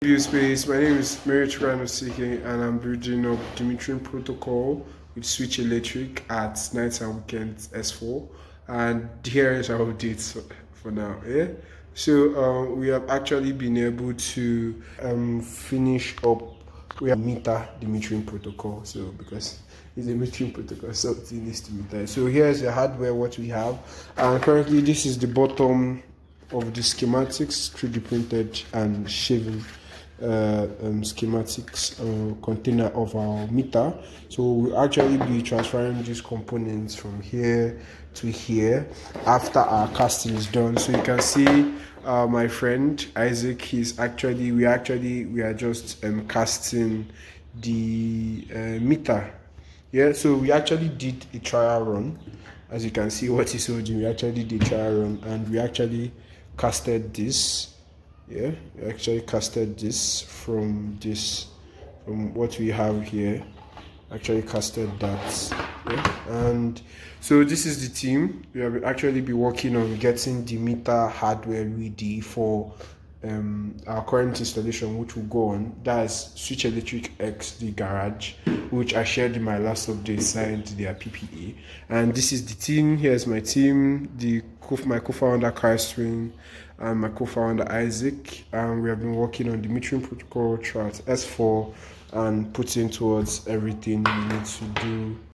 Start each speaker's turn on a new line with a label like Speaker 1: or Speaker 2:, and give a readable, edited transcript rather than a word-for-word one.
Speaker 1: Buildspace. My name is M3tering and I'm building up M3tering Protocol with Switch Electric at nights and weekends S4. And here is our updates for now. Yeah. So we have actually been able to finish up. We have meter the metering protocol. So because it's a metering protocol, so it needs to meter. So here's the hardware what we have, and currently this is the bottom of the schematics, 3D printed and shaven schematics container of our meter. So we'll actually be transferring these components from here to here after our casting is done. So you can see my friend Isaac, we are just casting the meter. Yeah, so we actually did a trial run. As you can see what he's holding, we actually did a trial run and we actually casted this. Yeah, we actually casted this from what we have here. Actually casted that. Yeah. And so this is the team. We have actually been working on getting the meter hardware ready for our current installation, which will go on. That's Switch Electric X, the garage, which I shared in my last update, signed their PPA. And this is the team. Here's my team, my co-founder Carstring and my co-founder Isaac. And we have been working on the metering protocol throughout S4 and putting towards everything we need to do